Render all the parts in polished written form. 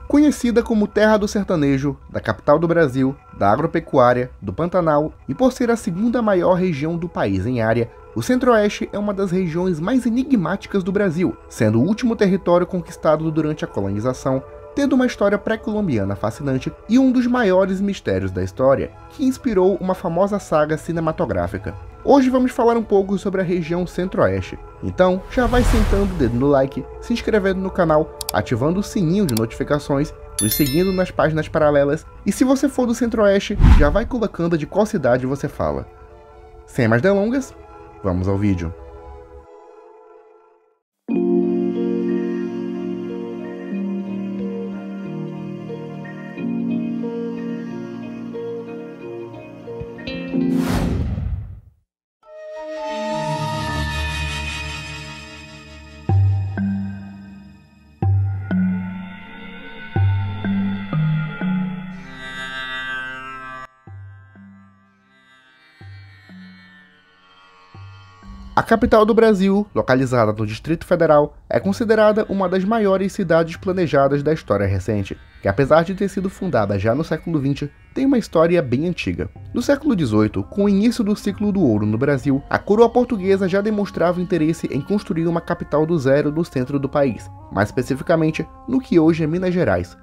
Conhecida como terra do sertanejo, da capital do Brasil, da agropecuária, do Pantanal e por ser a segunda maior região do país em área, o Centro-Oeste é uma das regiões mais enigmáticas do Brasil, sendo o último território conquistado durante a colonização, tendo uma história pré-colombiana fascinante e um dos maiores mistérios da história, que inspirou uma famosa saga cinematográfica. Hoje vamos falar um pouco sobre a região Centro-Oeste, então já vai sentando o dedo no like, se inscrevendo no canal, ativando o sininho de notificações, nos seguindo nas páginas paralelas e se você for do Centro-Oeste, já vai colocando de qual cidade você fala. Sem mais delongas, vamos ao vídeo. A capital do Brasil, localizada no Distrito Federal, é considerada uma das maiores cidades planejadas da história recente, que apesar de ter sido fundada já no século XX, tem uma história bem antiga. No século XVIII, com o início do ciclo do ouro no Brasil, a coroa portuguesa já demonstrava interesse em construir uma capital do zero no centro do país, mais especificamente no que hoje é Minas Gerais.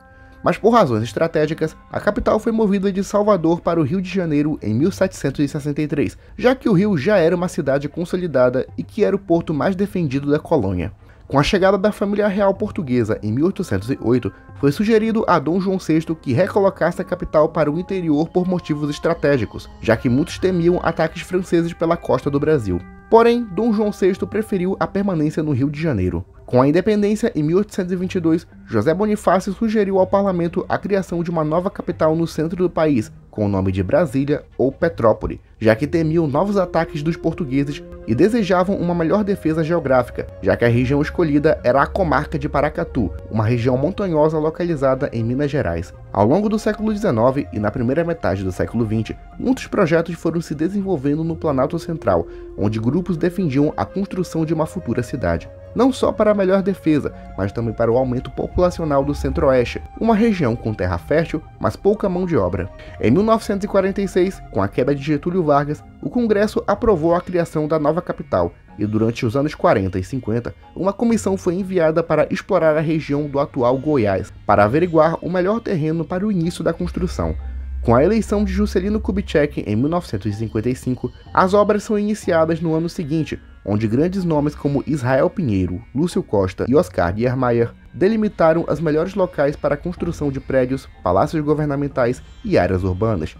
Mas por razões estratégicas, a capital foi movida de Salvador para o Rio de Janeiro em 1763, já que o Rio já era uma cidade consolidada e que era o porto mais defendido da colônia. Com a chegada da família real portuguesa em 1808, foi sugerido a Dom João VI que recolocasse a capital para o interior por motivos estratégicos, já que muitos temiam ataques franceses pela costa do Brasil. Porém, Dom João VI preferiu a permanência no Rio de Janeiro. Com a independência em 1822, José Bonifácio sugeriu ao parlamento a criação de uma nova capital no centro do país, com o nome de Brasília ou Petrópole, já que temiam novos ataques dos portugueses e desejavam uma melhor defesa geográfica, já que a região escolhida era a comarca de Paracatu, uma região montanhosa localizada em Minas Gerais. Ao longo do século XIX e na primeira metade do século XX, muitos projetos foram se desenvolvendo no Planalto Central, onde grupos defendiam a construção de uma futura cidade. Não só para a melhor defesa, mas também para o aumento populacional do Centro-Oeste, uma região com terra fértil, mas pouca mão de obra. Em 1946, com a queda de Getúlio Vargas, o Congresso aprovou a criação da nova capital, e durante os anos 40 e 50, uma comissão foi enviada para explorar a região do atual Goiás, para averiguar o melhor terreno para o início da construção. Com a eleição de Juscelino Kubitschek em 1955, as obras são iniciadas no ano seguinte, onde grandes nomes como Israel Pinheiro, Lúcio Costa e Oscar Niemeyer delimitaram os melhores locais para a construção de prédios, palácios governamentais e áreas urbanas,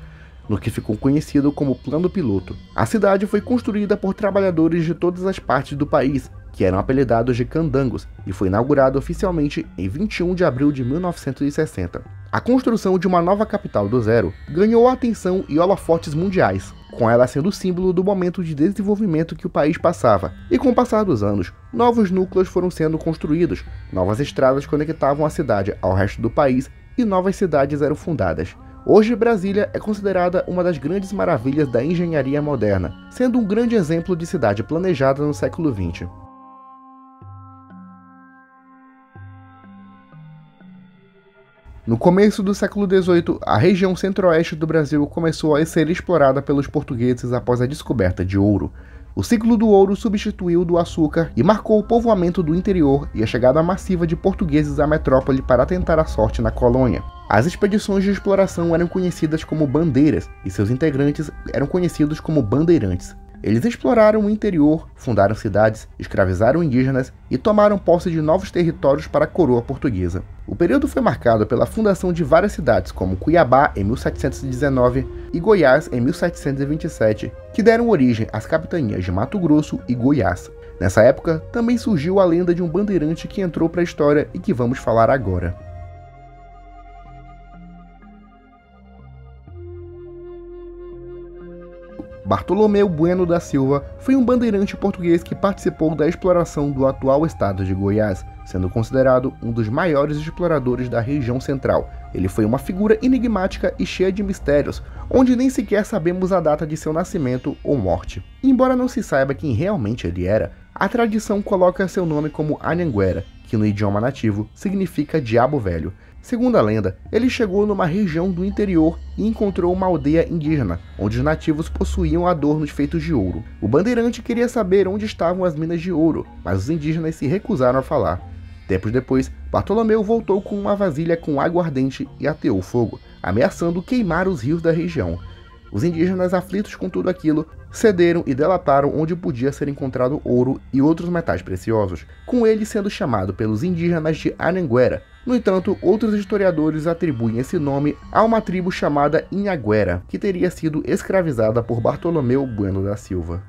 no que ficou conhecido como Plano Piloto. A cidade foi construída por trabalhadores de todas as partes do país, que eram apelidados de candangos, e foi inaugurada oficialmente em 21 de abril de 1960. A construção de uma nova capital do zero ganhou atenção e holofotes mundiais, com ela sendo símbolo do momento de desenvolvimento que o país passava, e com o passar dos anos, novos núcleos foram sendo construídos, novas estradas conectavam a cidade ao resto do país e novas cidades eram fundadas. Hoje, Brasília é considerada uma das grandes maravilhas da engenharia moderna, sendo um grande exemplo de cidade planejada no século XX. No começo do século XVIII, a região centro-oeste do Brasil começou a ser explorada pelos portugueses após a descoberta de ouro. O ciclo do ouro substituiu o do açúcar e marcou o povoamento do interior e a chegada massiva de portugueses à metrópole para tentar a sorte na colônia. As expedições de exploração eram conhecidas como bandeiras e seus integrantes eram conhecidos como bandeirantes. Eles exploraram o interior, fundaram cidades, escravizaram indígenas e tomaram posse de novos territórios para a coroa portuguesa. O período foi marcado pela fundação de várias cidades, como Cuiabá em 1719 e Goiás em 1727, que deram origem às capitanias de Mato Grosso e Goiás. Nessa época, também surgiu a lenda de um bandeirante que entrou para a história e que vamos falar agora. Bartolomeu Bueno da Silva foi um bandeirante português que participou da exploração do atual estado de Goiás, sendo considerado um dos maiores exploradores da região central. Ele foi uma figura enigmática e cheia de mistérios, onde nem sequer sabemos a data de seu nascimento ou morte. Embora não se saiba quem realmente ele era, A tradição coloca seu nome como Anhanguera, que no idioma nativo significa diabo velho. Segundo a lenda, ele chegou numa região do interior e encontrou uma aldeia indígena, onde os nativos possuíam adornos feitos de ouro. O bandeirante queria saber onde estavam as minas de ouro, mas os indígenas se recusaram a falar. Tempos depois, Bartolomeu voltou com uma vasilha com água ardente e ateou fogo, ameaçando queimar os rios da região. Os indígenas, aflitos com tudo aquilo, cederam e delataram onde podia ser encontrado ouro e outros metais preciosos, com ele sendo chamado pelos indígenas de Anhanguera. No entanto, outros historiadores atribuem esse nome a uma tribo chamada Inhaguera, que teria sido escravizada por Bartolomeu Bueno da Silva.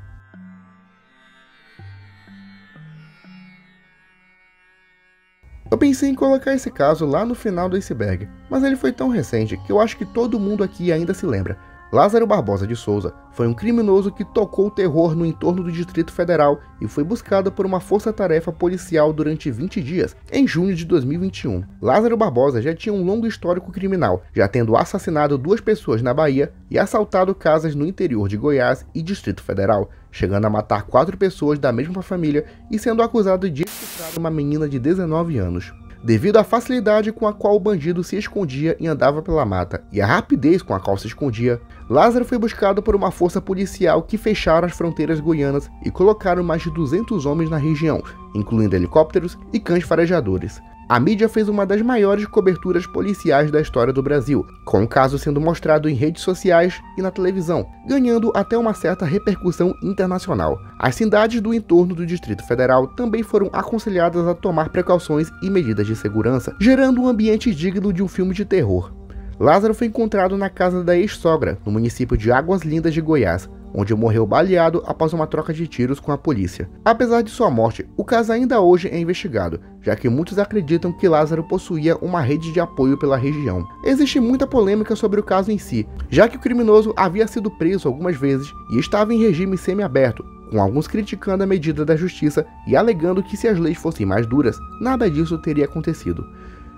Eu pensei em colocar esse caso lá no final do iceberg, mas ele foi tão recente que eu acho que todo mundo aqui ainda se lembra. Lázaro Barbosa de Souza foi um criminoso que tocou o terror no entorno do Distrito Federal e foi buscado por uma força-tarefa policial durante 20 dias, em junho de 2021. Lázaro Barbosa já tinha um longo histórico criminal, já tendo assassinado 2 pessoas na Bahia e assaltado casas no interior de Goiás e Distrito Federal, chegando a matar 4 pessoas da mesma família e sendo acusado de estuprar uma menina de 19 anos. Devido à facilidade com a qual o bandido se escondia e andava pela mata, e a rapidez com a qual se escondia, Lázaro foi buscado por uma força policial que fecharam as fronteiras goianas e colocaram mais de 200 homens na região, incluindo helicópteros e cães farejadores. A mídia fez uma das maiores coberturas policiais da história do Brasil, com o caso sendo mostrado em redes sociais e na televisão, ganhando até uma certa repercussão internacional. As cidades do entorno do Distrito Federal também foram aconselhadas a tomar precauções e medidas de segurança, gerando um ambiente digno de um filme de terror. Lázaro foi encontrado na casa da ex-sogra, no município de Águas Lindas de Goiás, onde morreu baleado após uma troca de tiros com a polícia. Apesar de sua morte, o caso ainda hoje é investigado, já que muitos acreditam que Lázaro possuía uma rede de apoio pela região. Existe muita polêmica sobre o caso em si, já que o criminoso havia sido preso algumas vezes e estava em regime semiaberto, com alguns criticando a medida da justiça e alegando que se as leis fossem mais duras, nada disso teria acontecido.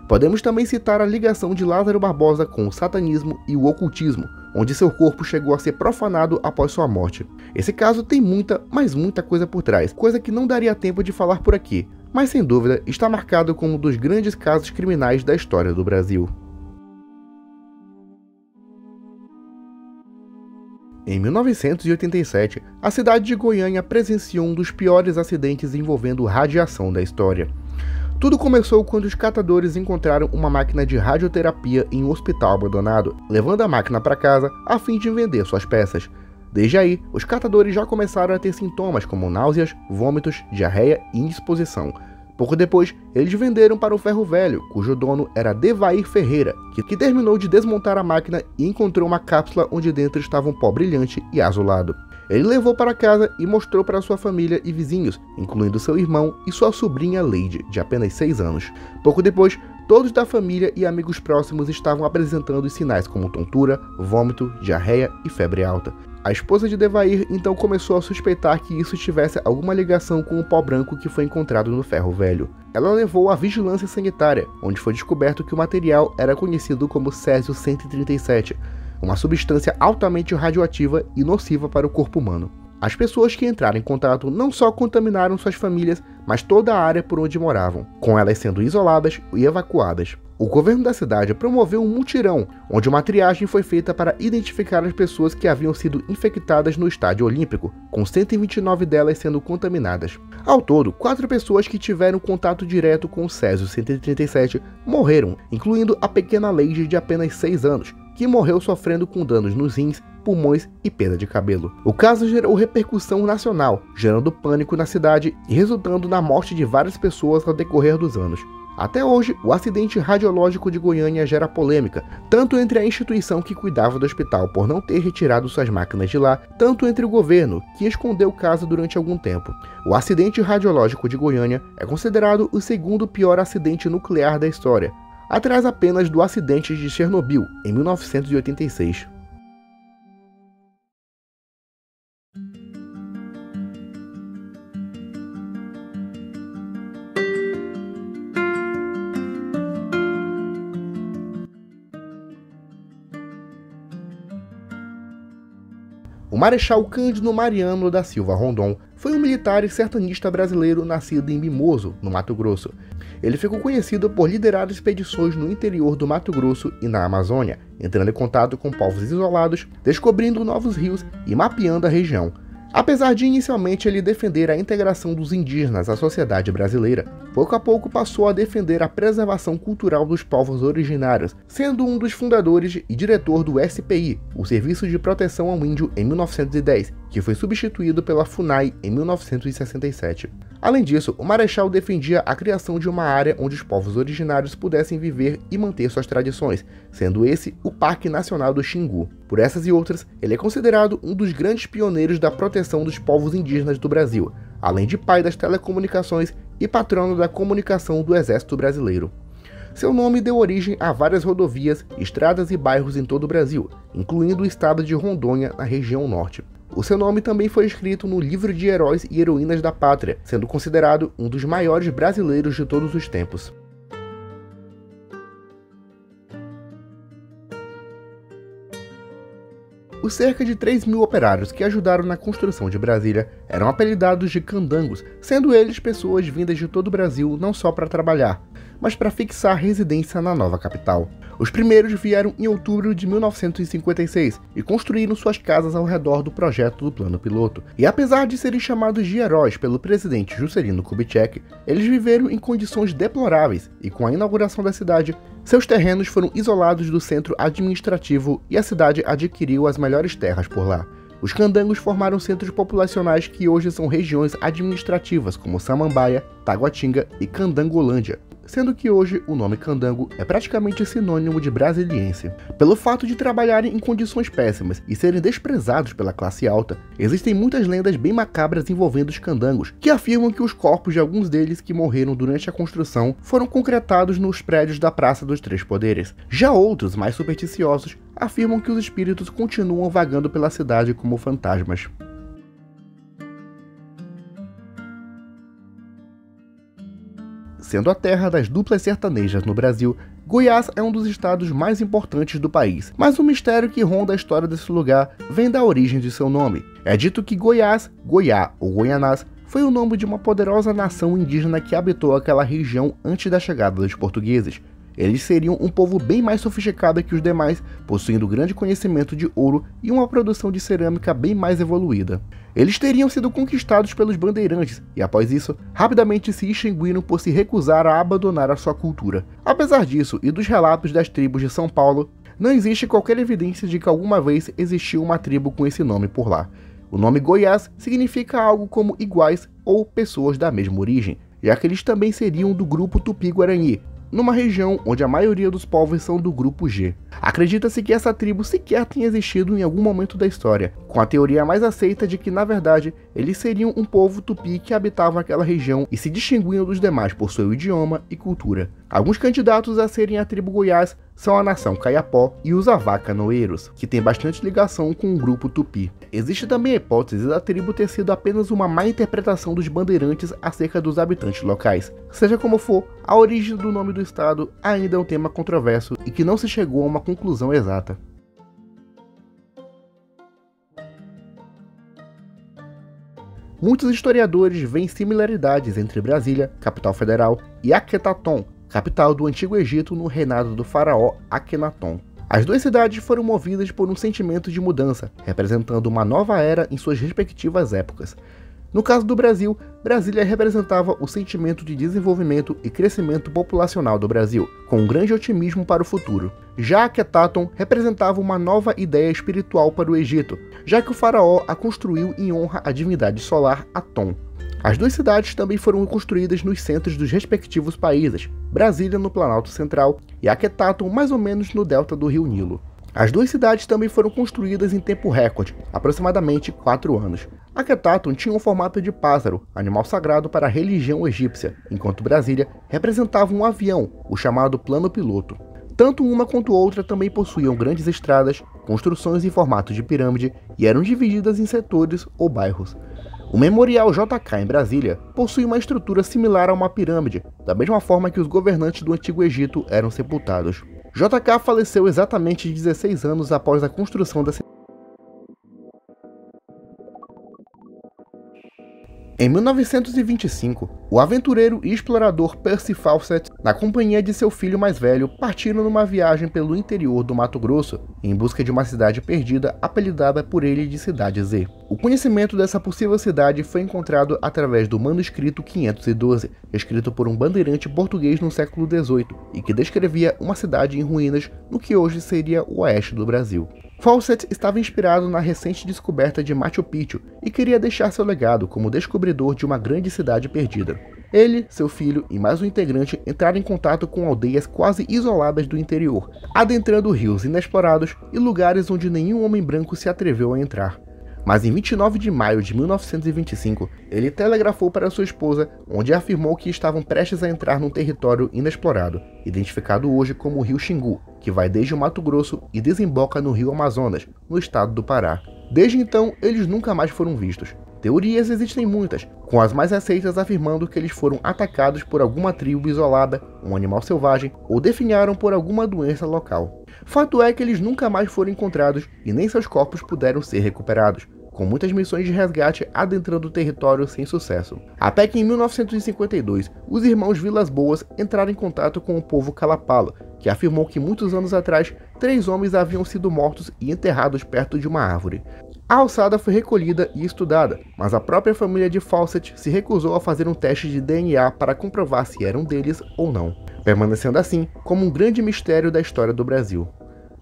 Podemos também citar a ligação de Lázaro Barbosa com o satanismo e o ocultismo, onde seu corpo chegou a ser profanado após sua morte. Esse caso tem muita, mas muita coisa por trás, coisa que não daria tempo de falar por aqui, mas sem dúvida está marcado como um dos grandes casos criminais da história do Brasil. Em 1987, a cidade de Goiânia presenciou um dos piores acidentes envolvendo radiação da história. Tudo começou quando os catadores encontraram uma máquina de radioterapia em um hospital abandonado, levando a máquina para casa a fim de vender suas peças. Desde aí, os catadores já começaram a ter sintomas como náuseas, vômitos, diarreia e indisposição. Pouco depois, eles venderam para o Ferro Velho, cujo dono era Devair Ferreira, que terminou de desmontar a máquina e encontrou uma cápsula onde dentro estava um pó brilhante e azulado. Ele levou para casa e mostrou para sua família e vizinhos, incluindo seu irmão e sua sobrinha Leide, de apenas 6 anos. Pouco depois, todos da família e amigos próximos estavam apresentando sinais como tontura, vômito, diarreia e febre alta. A esposa de Devair então começou a suspeitar que isso tivesse alguma ligação com o pó branco que foi encontrado no Ferro Velho. Ela levou à vigilância sanitária, onde foi descoberto que o material era conhecido como Césio-137, uma substância altamente radioativa e nociva para o corpo humano. As pessoas que entraram em contato não só contaminaram suas famílias, mas toda a área por onde moravam, com elas sendo isoladas e evacuadas. O governo da cidade promoveu um mutirão, onde uma triagem foi feita para identificar as pessoas que haviam sido infectadas no estádio olímpico, com 129 delas sendo contaminadas. Ao todo, 4 pessoas que tiveram contato direto com o Césio-137 morreram, incluindo a pequena Leide de apenas 6 anos, que morreu sofrendo com danos nos rins, pulmões e perda de cabelo. O caso gerou repercussão nacional, gerando pânico na cidade e resultando na morte de várias pessoas ao decorrer dos anos. Até hoje, o acidente radiológico de Goiânia gera polêmica, tanto entre a instituição que cuidava do hospital por não ter retirado suas máquinas de lá, tanto entre o governo, que escondeu o caso durante algum tempo. O acidente radiológico de Goiânia é considerado o segundo pior acidente nuclear da história, atrás apenas do acidente de Chernobyl, em 1986. O Marechal Cândido Mariano da Silva Rondon foi um militar e sertanista brasileiro nascido em Mimoso, no Mato Grosso. Ele ficou conhecido por liderar expedições no interior do Mato Grosso e na Amazônia, entrando em contato com povos isolados, descobrindo novos rios e mapeando a região. Apesar de inicialmente ele defender a integração dos indígenas à sociedade brasileira, pouco a pouco passou a defender a preservação cultural dos povos originários, sendo um dos fundadores e diretor do SPI, o Serviço de Proteção ao Índio, em 1910, que foi substituído pela FUNAI em 1967. Além disso, o Marechal defendia a criação de uma área onde os povos originários pudessem viver e manter suas tradições, sendo esse o Parque Nacional do Xingu. Por essas e outras, ele é considerado um dos grandes pioneiros da proteção dos povos indígenas do Brasil, além de pai das telecomunicações e patrono da comunicação do Exército Brasileiro. Seu nome deu origem a várias rodovias, estradas e bairros em todo o Brasil, incluindo o estado de Rondônia, na região norte. O seu nome também foi escrito no livro de Heróis e Heroínas da Pátria, sendo considerado um dos maiores brasileiros de todos os tempos. Os cerca de 3.000 operários que ajudaram na construção de Brasília eram apelidados de candangos, sendo eles pessoas vindas de todo o Brasil não só para trabalhar, mas para fixar residência na nova capital. Os primeiros vieram em outubro de 1956 e construíram suas casas ao redor do projeto do Plano Piloto. E apesar de serem chamados de heróis pelo presidente Juscelino Kubitschek, eles viveram em condições deploráveis e, com a inauguração da cidade, seus terrenos foram isolados do centro administrativo e a cidade adquiriu as melhores terras por lá. Os candangos formaram centros populacionais que hoje são regiões administrativas como Samambaia, Taguatinga e Candangolândia, sendo que hoje o nome candango é praticamente sinônimo de brasiliense. Pelo fato de trabalharem em condições péssimas e serem desprezados pela classe alta, existem muitas lendas bem macabras envolvendo os candangos, que afirmam que os corpos de alguns deles que morreram durante a construção foram concretados nos prédios da Praça dos Três Poderes. Já outros, mais supersticiosos, afirmam que os espíritos continuam vagando pela cidade como fantasmas. Sendo a terra das duplas sertanejas no Brasil, Goiás é um dos estados mais importantes do país. Mas um mistério que ronda a história desse lugar vem da origem de seu nome. É dito que Goiás, Goiá ou Goianás, foi o nome de uma poderosa nação indígena que habitou aquela região antes da chegada dos portugueses. Eles seriam um povo bem mais sofisticado que os demais, possuindo grande conhecimento de ouro e uma produção de cerâmica bem mais evoluída. Eles teriam sido conquistados pelos bandeirantes e, após isso, rapidamente se extinguiram por se recusar a abandonar a sua cultura. Apesar disso e dos relatos das tribos de São Paulo, não existe qualquer evidência de que alguma vez existiu uma tribo com esse nome por lá. O nome Goiás significa algo como iguais ou pessoas da mesma origem, já que eles também seriam do grupo Tupi-Guarani, numa região onde a maioria dos povos são do grupo G. Acredita-se que essa tribo sequer tenha existido em algum momento da história, com a teoria mais aceita de que, na verdade, eles seriam um povo tupi que habitava aquela região e se distinguiam dos demais por seu idioma e cultura. Alguns candidatos a serem a tribo Goiás são a nação Caiapó e os Avá-Canoeiros, que tem bastante ligação com o grupo tupi. Existe também a hipótese da tribo ter sido apenas uma má interpretação dos bandeirantes acerca dos habitantes locais. Seja como for, a origem do nome do estado ainda é um tema controverso e que não se chegou a uma conclusão exata. Muitos historiadores veem similaridades entre Brasília, capital federal, e Akhetaton, capital do Antigo Egito no reinado do faraó Akhenaton. As duas cidades foram movidas por um sentimento de mudança, representando uma nova era em suas respectivas épocas. No caso do Brasil, Brasília representava o sentimento de desenvolvimento e crescimento populacional do Brasil, com um grande otimismo para o futuro. Já Akhetaton representava uma nova ideia espiritual para o Egito, já que o faraó a construiu em honra à divindade solar Aton. As duas cidades também foram construídas nos centros dos respectivos países, Brasília no Planalto Central e Akhetaton mais ou menos no delta do rio Nilo. As duas cidades também foram construídas em tempo recorde, aproximadamente 4 anos. Akhetaton tinha um formato de pássaro, animal sagrado para a religião egípcia, enquanto Brasília representava um avião, o chamado Plano Piloto. Tanto uma quanto outra também possuíam grandes estradas, construções em formato de pirâmide e eram divididas em setores ou bairros. O Memorial JK em Brasília possui uma estrutura similar a uma pirâmide, da mesma forma que os governantes do Antigo Egito eram sepultados. JK faleceu exatamente 16 anos após a construção da cidade. Em 1925, o aventureiro e explorador Percy Fawcett, na companhia de seu filho mais velho, partiram numa viagem pelo interior do Mato Grosso, em busca de uma cidade perdida apelidada por ele de Cidade Z. O conhecimento dessa possível cidade foi encontrado através do manuscrito 512, escrito por um bandeirante português no século XVIII, e que descrevia uma cidade em ruínas no que hoje seria o oeste do Brasil. Fawcett estava inspirado na recente descoberta de Machu Picchu e queria deixar seu legado como descobridor de uma grande cidade perdida. Ele, seu filho e mais um integrante entraram em contato com aldeias quase isoladas do interior, adentrando rios inexplorados e lugares onde nenhum homem branco se atreveu a entrar. Mas em 29 de maio de 1925, ele telegrafou para sua esposa, onde afirmou que estavam prestes a entrar num território inexplorado, identificado hoje como o Rio Xingu, que vai desde o Mato Grosso e desemboca no Rio Amazonas, no estado do Pará. Desde então, eles nunca mais foram vistos. Teorias existem muitas, com as mais aceitas afirmando que eles foram atacados por alguma tribo isolada, um animal selvagem, ou definharam por alguma doença local. Fato é que eles nunca mais foram encontrados e nem seus corpos puderam ser recuperados, com muitas missões de resgate adentrando o território sem sucesso. Até que em 1952, os irmãos Vilas Boas entraram em contato com o povo Kalapalo, que afirmou que muitos anos atrás, 3 homens haviam sido mortos e enterrados perto de uma árvore. A alçada foi recolhida e estudada, mas a própria família de Fawcett se recusou a fazer um teste de DNA para comprovar se eram deles ou não, permanecendo assim como um grande mistério da história do Brasil.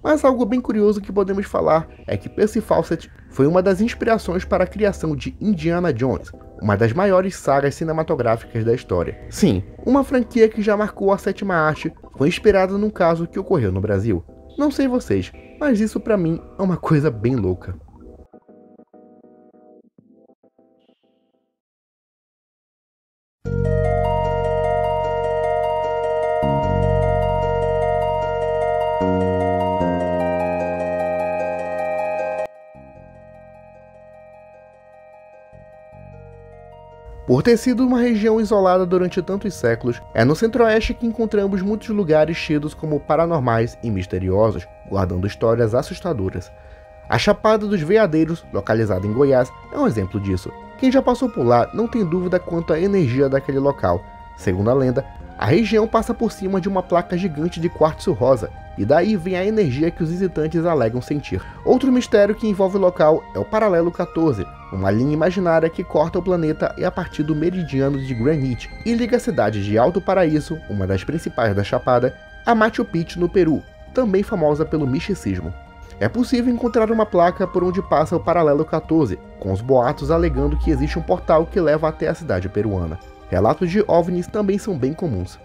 Mas algo bem curioso que podemos falar é que Percy Fawcett foi uma das inspirações para a criação de Indiana Jones, uma das maiores sagas cinematográficas da história. Sim, uma franquia que já marcou a sétima arte, foi inspirada num caso que ocorreu no Brasil. Não sei vocês, mas isso pra mim é uma coisa bem louca. Por ter sido uma região isolada durante tantos séculos, é no centro-oeste que encontramos muitos lugares tidos como paranormais e misteriosos, guardando histórias assustadoras. A Chapada dos Veadeiros, localizada em Goiás, é um exemplo disso. Quem já passou por lá não tem dúvida quanto à energia daquele local. Segundo a lenda, a região passa por cima de uma placa gigante de quartzo rosa, e daí vem a energia que os visitantes alegam sentir. Outro mistério que envolve o local é o Paralelo 14, uma linha imaginária que corta o planeta a partir do meridiano de Greenwich e liga a cidade de Alto Paraíso, uma das principais da Chapada, a Machu Picchu no Peru, também famosa pelo misticismo. É possível encontrar uma placa por onde passa o Paralelo 14, com os boatos alegando que existe um portal que leva até a cidade peruana. Relatos de OVNIs também são bem comuns.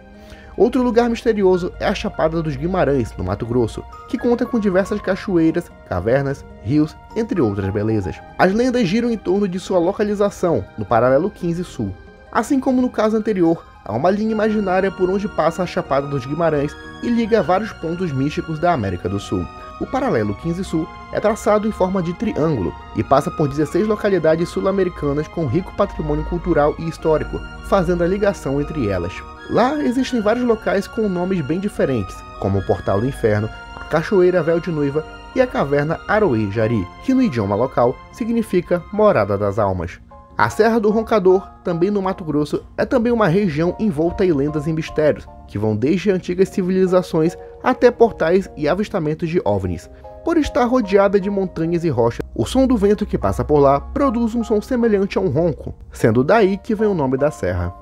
Outro lugar misterioso é a Chapada dos Guimarães, no Mato Grosso, que conta com diversas cachoeiras, cavernas, rios, entre outras belezas. As lendas giram em torno de sua localização, no Paralelo 15 Sul. Assim como no caso anterior, há uma linha imaginária por onde passa a Chapada dos Guimarães e liga vários pontos místicos da América do Sul. O Paralelo 15 Sul é traçado em forma de triângulo e passa por 16 localidades sul-americanas com rico patrimônio cultural e histórico, fazendo a ligação entre elas. Lá existem vários locais com nomes bem diferentes, como o Portal do Inferno, a Cachoeira Véu de Noiva e a Caverna Aroê Jari, que no idioma local significa Morada das Almas. A Serra do Roncador, também no Mato Grosso, é também uma região envolta em lendas e mistérios, que vão desde antigas civilizações até portais e avistamentos de OVNIs. Por estar rodeada de montanhas e rochas, o som do vento que passa por lá produz um som semelhante a um ronco, sendo daí que vem o nome da serra.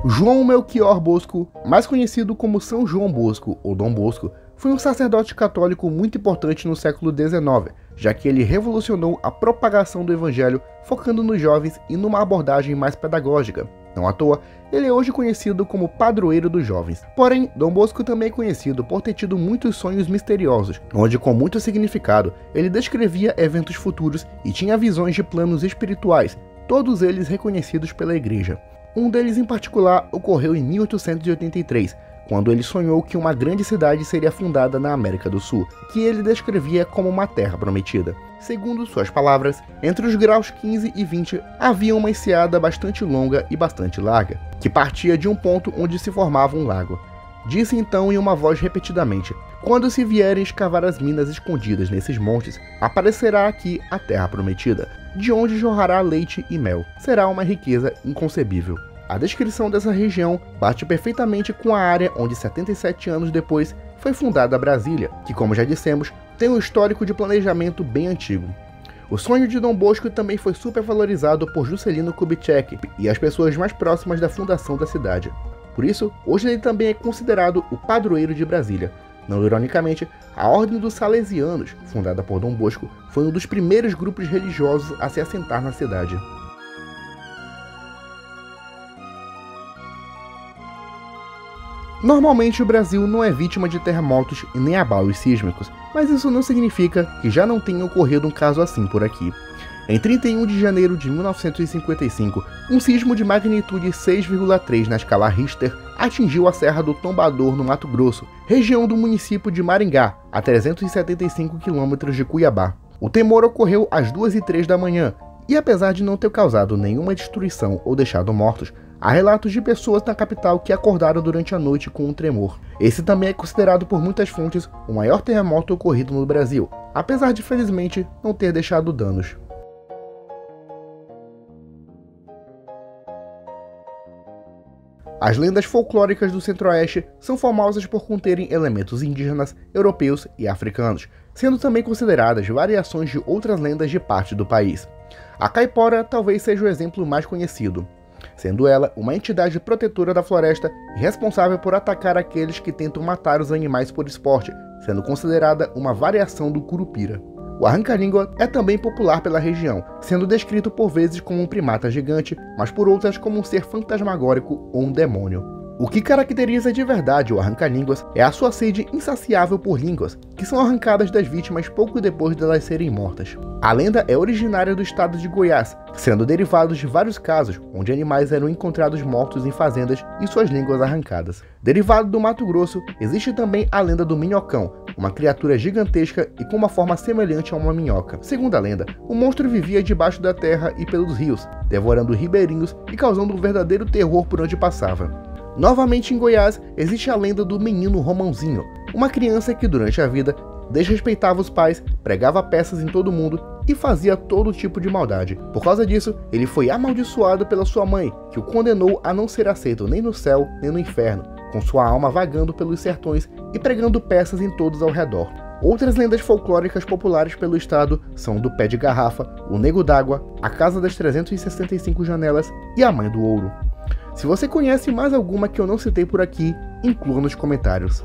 João Melchior Bosco, mais conhecido como São João Bosco ou Dom Bosco, foi um sacerdote católico muito importante no século XIX, já que ele revolucionou a propagação do evangelho, focando nos jovens e numa abordagem mais pedagógica. Não à toa, ele é hoje conhecido como padroeiro dos jovens. Porém, Dom Bosco também é conhecido por ter tido muitos sonhos misteriosos, onde com muito significado, ele descrevia eventos futuros e tinha visões de planos espirituais, todos eles reconhecidos pela igreja. Um deles em particular ocorreu em 1883, quando ele sonhou que uma grande cidade seria fundada na América do Sul, que ele descrevia como uma terra prometida. Segundo suas palavras, entre os graus 15 e 20 havia uma enseada bastante longa e bastante larga, que partia de um ponto onde se formava um lago. Disse então em uma voz repetidamente: quando se vierem escavar as minas escondidas nesses montes, aparecerá aqui a terra prometida, de onde jorrará leite e mel. Será uma riqueza inconcebível. A descrição dessa região bate perfeitamente com a área onde 77 anos depois foi fundada Brasília, que, como já dissemos, tem um histórico de planejamento bem antigo. O sonho de Dom Bosco também foi supervalorizado por Juscelino Kubitschek e as pessoas mais próximas da fundação da cidade. Por isso, hoje ele também é considerado o padroeiro de Brasília. Não ironicamente, a Ordem dos Salesianos, fundada por Dom Bosco, foi um dos primeiros grupos religiosos a se assentar na cidade. Normalmente o Brasil não é vítima de terremotos e nem abalos sísmicos, mas isso não significa que já não tenha ocorrido um caso assim por aqui. Em 31 de janeiro de 1955, um sismo de magnitude 6,3 na escala Richter atingiu a Serra do Tombador, no Mato Grosso, região do município de Maringá, a 375 km de Cuiabá. O temor ocorreu às 2h03 da manhã, e apesar de não ter causado nenhuma destruição ou deixado mortos, há relatos de pessoas na capital que acordaram durante a noite com um tremor. Esse também é considerado por muitas fontes o maior terremoto ocorrido no Brasil, apesar de felizmente não ter deixado danos. As lendas folclóricas do Centro-Oeste são famosas por conterem elementos indígenas, europeus e africanos, sendo também consideradas variações de outras lendas de parte do país. A caipora talvez seja o exemplo mais conhecido, sendo ela uma entidade protetora da floresta e responsável por atacar aqueles que tentam matar os animais por esporte, sendo considerada uma variação do curupira. O arranca-língua é também popular pela região, sendo descrito por vezes como um primata gigante, mas por outras como um ser fantasmagórico ou um demônio. O que caracteriza de verdade o arranca-línguas é a sua sede insaciável por línguas, que são arrancadas das vítimas pouco depois de elas serem mortas. A lenda é originária do estado de Goiás, sendo derivados de vários casos onde animais eram encontrados mortos em fazendas e suas línguas arrancadas. Derivado do Mato Grosso, existe também a lenda do minhocão, uma criatura gigantesca e com uma forma semelhante a uma minhoca. Segundo a lenda, o monstro vivia debaixo da terra e pelos rios, devorando ribeirinhos e causando um verdadeiro terror por onde passava. Novamente em Goiás, existe a lenda do menino Romãozinho, uma criança que durante a vida desrespeitava os pais, pregava peças em todo mundo e fazia todo tipo de maldade. Por causa disso, ele foi amaldiçoado pela sua mãe, que o condenou a não ser aceito nem no céu nem no inferno, com sua alma vagando pelos sertões e pregando peças em todos ao redor. Outras lendas folclóricas populares pelo estado são do Pé de Garrafa, o Nego d'Água, a Casa das 365 Janelas e a Mãe do Ouro. Se você conhece mais alguma que eu não citei por aqui, inclua nos comentários.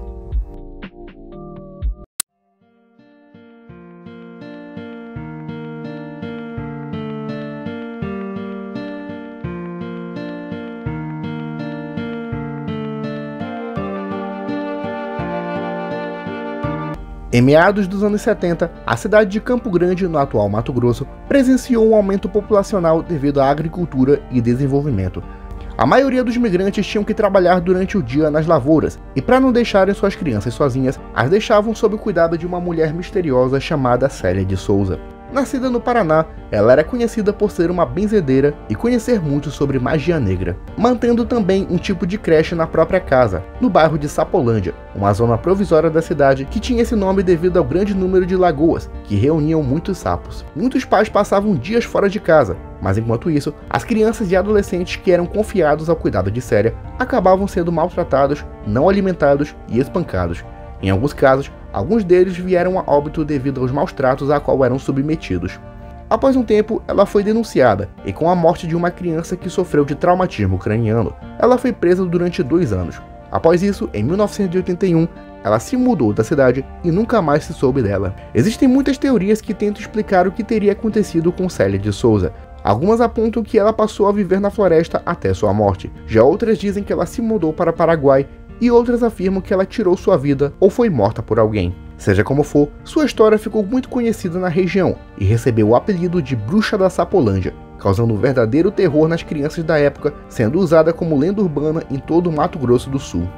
Em meados dos anos 70, a cidade de Campo Grande, no atual Mato Grosso, presenciou um aumento populacional devido à agricultura e desenvolvimento. A maioria dos migrantes tinham que trabalhar durante o dia nas lavouras, e para não deixarem suas crianças sozinhas, as deixavam sob o cuidado de uma mulher misteriosa chamada Célia de Souza. Nascida no Paraná, ela era conhecida por ser uma benzedeira e conhecer muito sobre magia negra, mantendo também um tipo de creche na própria casa, no bairro de Sapolândia, uma zona provisória da cidade que tinha esse nome devido ao grande número de lagoas, que reuniam muitos sapos. Muitos pais passavam dias fora de casa, mas enquanto isso, as crianças e adolescentes que eram confiados ao cuidado de Célia acabavam sendo maltratados, não alimentados e espancados. Em alguns casos, alguns deles vieram a óbito devido aos maus tratos a qual eram submetidos. Após um tempo, ela foi denunciada, e com a morte de uma criança que sofreu de traumatismo craniano, ela foi presa durante 2 anos. Após isso, em 1981, ela se mudou da cidade e nunca mais se soube dela. Existem muitas teorias que tentam explicar o que teria acontecido com Célia de Souza. Algumas apontam que ela passou a viver na floresta até sua morte. Já outras dizem que ela se mudou para Paraguai e outras afirmam que ela tirou sua vida ou foi morta por alguém. Seja como for, sua história ficou muito conhecida na região e recebeu o apelido de Bruxa da Sapolândia, causando um verdadeiro terror nas crianças da época, sendo usada como lenda urbana em todo o Mato Grosso do Sul.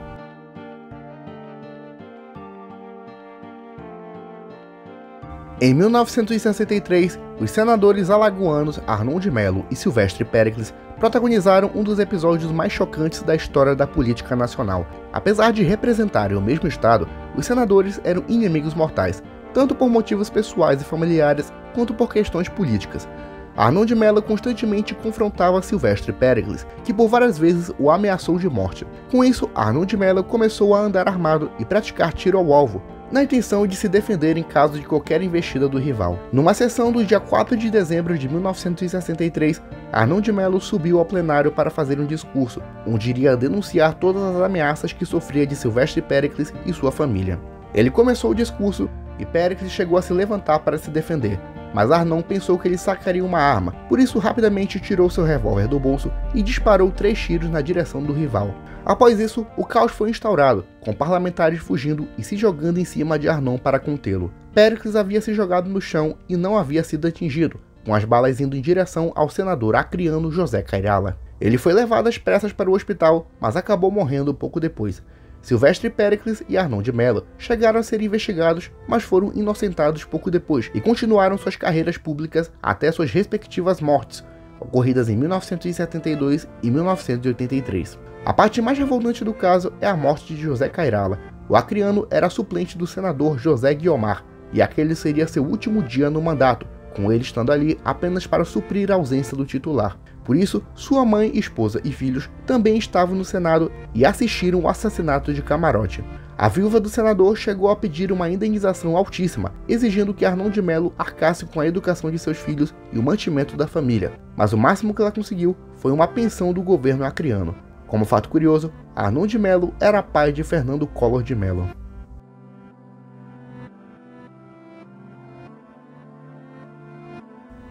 Em 1963, os senadores alagoanos Arnon de Melo e Silvestre Péricles protagonizaram um dos episódios mais chocantes da história da política nacional. Apesar de representarem o mesmo estado, os senadores eram inimigos mortais, tanto por motivos pessoais e familiares, quanto por questões políticas. Arnon de Mello constantemente confrontava Silvestre Péricles, que por várias vezes o ameaçou de morte. Com isso, Arnon de Mello começou a andar armado e praticar tiro ao alvo, na intenção de se defender em caso de qualquer investida do rival. Numa sessão do dia 4 de dezembro de 1963, Arnon de Mello subiu ao plenário para fazer um discurso, onde iria denunciar todas as ameaças que sofria de Silvestre Péricles e sua família. Ele começou o discurso e Péricles chegou a se levantar para se defender, mas Arnon pensou que ele sacaria uma arma, por isso rapidamente tirou seu revólver do bolso e disparou 3 tiros na direção do rival. Após isso, o caos foi instaurado, com parlamentares fugindo e se jogando em cima de Arnon para contê-lo. Péricles havia se jogado no chão e não havia sido atingido, com as balas indo em direção ao senador acreano José Cairala. Ele foi levado às pressas para o hospital, mas acabou morrendo pouco depois. Silvestre Péricles e Arnon de Mello chegaram a ser investigados, mas foram inocentados pouco depois e continuaram suas carreiras públicas até suas respectivas mortes, ocorridas em 1972 e 1983. A parte mais revoltante do caso é a morte de José Cairala. O acreano era suplente do senador José Guiomar, e aquele seria seu último dia no mandato, com ele estando ali apenas para suprir a ausência do titular. Por isso, sua mãe, esposa e filhos também estavam no Senado e assistiram o assassinato de camarote. A viúva do senador chegou a pedir uma indenização altíssima, exigindo que Arnon de Mello arcasse com a educação de seus filhos e o mantimento da família, mas o máximo que ela conseguiu foi uma pensão do governo acreano. Como fato curioso, Arnon de Mello era pai de Fernando Collor de Mello.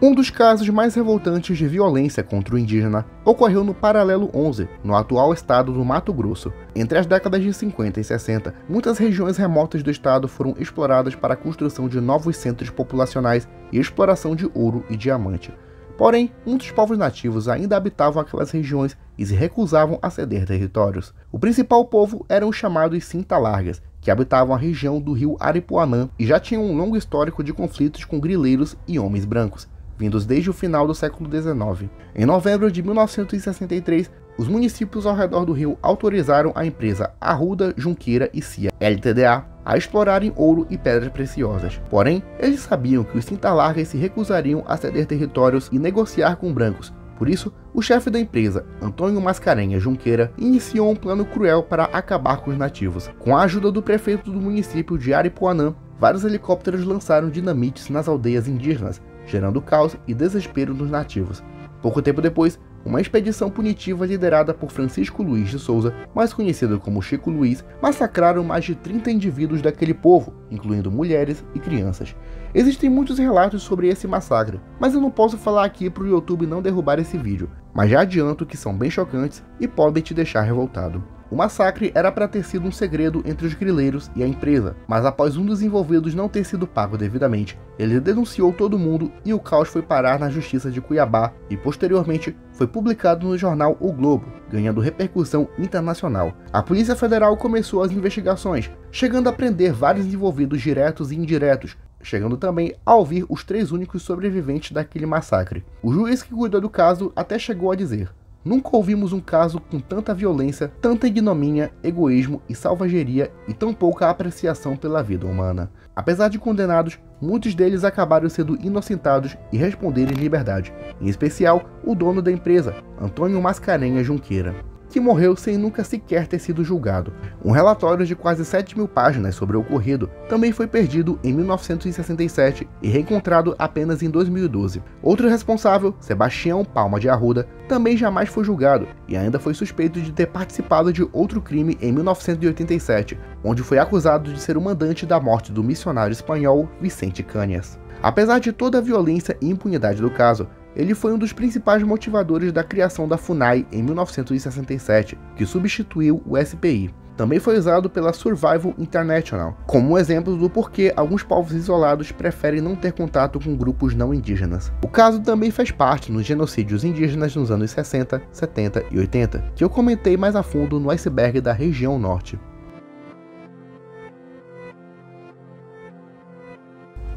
Um dos casos mais revoltantes de violência contra o indígena ocorreu no Paralelo 11, no atual estado do Mato Grosso. Entre as décadas de 50 e 60, muitas regiões remotas do estado foram exploradas para a construção de novos centros populacionais e exploração de ouro e diamante. Porém, muitos povos nativos ainda habitavam aquelas regiões e se recusavam a ceder territórios. O principal povo eram os chamados Cinta-Largas, que habitavam a região do rio Aripuanã e já tinham um longo histórico de conflitos com grileiros e homens brancos, vindos desde o final do século XIX. Em novembro de 1963, os municípios ao redor do rio autorizaram a empresa Arruda, Junqueira e Cia, LTDA, a explorarem ouro e pedras preciosas. Porém, eles sabiam que os Cinta-Largas se recusariam a ceder territórios e negociar com brancos. Por isso, o chefe da empresa, Antônio Mascarenhas Junqueira, iniciou um plano cruel para acabar com os nativos. Com a ajuda do prefeito do município de Aripuanã, vários helicópteros lançaram dinamites nas aldeias indígenas, gerando caos e desespero nos nativos. Pouco tempo depois, uma expedição punitiva liderada por Francisco Luiz de Souza, mais conhecido como Chico Luiz, massacraram mais de 30 indivíduos daquele povo, incluindo mulheres e crianças. Existem muitos relatos sobre esse massacre, mas eu não posso falar aqui para o YouTube não derrubar esse vídeo, mas já adianto que são bem chocantes e podem te deixar revoltado. O massacre era para ter sido um segredo entre os grileiros e a empresa, mas após um dos envolvidos não ter sido pago devidamente, ele denunciou todo mundo e o caos foi parar na Justiça de Cuiabá e posteriormente foi publicado no jornal O Globo, ganhando repercussão internacional. A Polícia Federal começou as investigações, chegando a prender vários envolvidos diretos e indiretos, chegando também a ouvir os 3 únicos sobreviventes daquele massacre. O juiz que cuidou do caso até chegou a dizer: "Nunca ouvimos um caso com tanta violência, tanta ignomínia, egoísmo e selvageria e tão pouca apreciação pela vida humana." Apesar de condenados, muitos deles acabaram sendo inocentados e responderam em liberdade, em especial o dono da empresa, Antônio Mascarenhas Junqueira, que morreu sem nunca sequer ter sido julgado. Um relatório de quase 7.000 páginas sobre o ocorrido também foi perdido em 1967 e reencontrado apenas em 2012. Outro responsável, Sebastião Palma de Arruda, também jamais foi julgado e ainda foi suspeito de ter participado de outro crime em 1987, onde foi acusado de ser o mandante da morte do missionário espanhol Vicente Cañas. Apesar de toda a violência e impunidade do caso, ele foi um dos principais motivadores da criação da FUNAI em 1967, que substituiu o SPI. Também foi usado pela Survival International, como um exemplo do porquê alguns povos isolados preferem não ter contato com grupos não indígenas. O caso também fez parte nos genocídios indígenas nos anos 60, 70 e 80, que eu comentei mais a fundo no iceberg da região norte.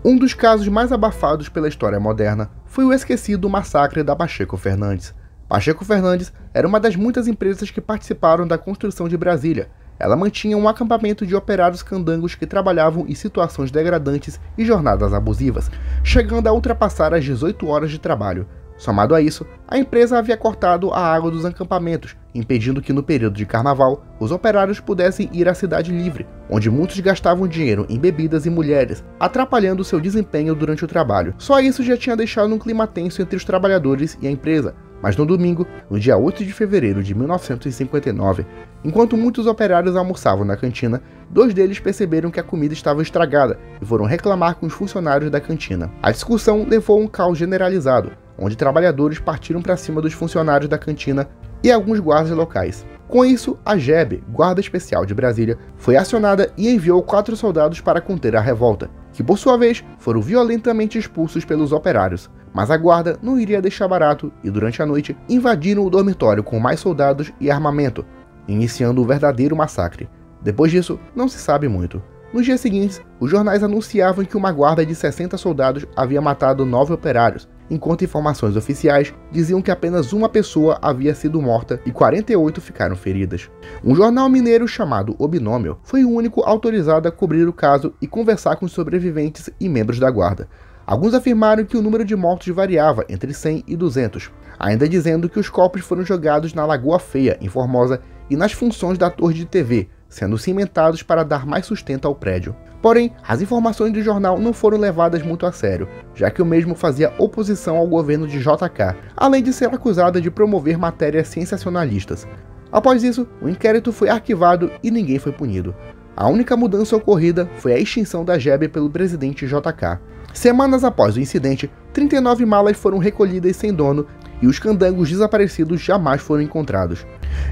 Um dos casos mais abafados pela história moderna foi o esquecido massacre da Pacheco Fernandes. Pacheco Fernandes era uma das muitas empresas que participaram da construção de Brasília. Ela mantinha um acampamento de operários candangos que trabalhavam em situações degradantes e jornadas abusivas, chegando a ultrapassar as 18 horas de trabalho. Somado a isso, a empresa havia cortado a água dos acampamentos, impedindo que no período de carnaval os operários pudessem ir à cidade livre, onde muitos gastavam dinheiro em bebidas e mulheres, atrapalhando seu desempenho durante o trabalho. Só isso já tinha deixado um clima tenso entre os trabalhadores e a empresa. Mas no domingo, no dia 8 de fevereiro de 1959, enquanto muitos operários almoçavam na cantina, 2 deles perceberam que a comida estava estragada e foram reclamar com os funcionários da cantina. A discussão levou a um caos generalizado, onde trabalhadores partiram para cima dos funcionários da cantina e alguns guardas locais. Com isso, a GEB, Guarda Especial de Brasília, foi acionada e enviou 4 soldados para conter a revolta, que por sua vez foram violentamente expulsos pelos operários. Mas a guarda não iria deixar barato e durante a noite invadiram o dormitório com mais soldados e armamento, iniciando o verdadeiro massacre. Depois disso, não se sabe muito. Nos dias seguintes, os jornais anunciavam que uma guarda de 60 soldados havia matado 9 operários, enquanto informações oficiais diziam que apenas uma pessoa havia sido morta e 48 ficaram feridas. Um jornal mineiro chamado O Binômio foi o único autorizado a cobrir o caso e conversar com os sobreviventes e membros da guarda. Alguns afirmaram que o número de mortos variava entre 100 e 200, ainda dizendo que os corpos foram jogados na Lagoa Feia, em Formosa, e nas funções da torre de TV, sendo cimentados para dar mais sustento ao prédio. Porém, as informações do jornal não foram levadas muito a sério, já que o mesmo fazia oposição ao governo de JK, além de ser acusada de promover matérias sensacionalistas. Após isso, o inquérito foi arquivado e ninguém foi punido. A única mudança ocorrida foi a extinção da GEB pelo presidente JK. Semanas após o incidente, 39 malas foram recolhidas sem dono e os candangos desaparecidos jamais foram encontrados.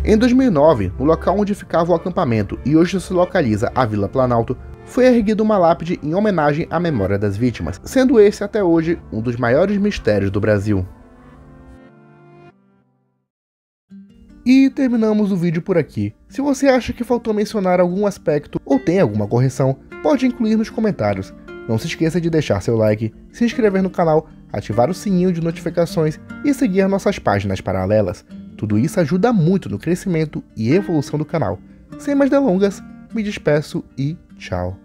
Em 2009, no local onde ficava o acampamento e hoje se localiza a Vila Planalto, foi erguida uma lápide em homenagem à memória das vítimas, sendo esse até hoje um dos maiores mistérios do Brasil. E terminamos o vídeo por aqui. Se você acha que faltou mencionar algum aspecto ou tem alguma correção, pode incluir nos comentários. Não se esqueça de deixar seu like, se inscrever no canal, ativar o sininho de notificações e seguir nossas páginas paralelas. Tudo isso ajuda muito no crescimento e evolução do canal. Sem mais delongas, me despeço e tchau.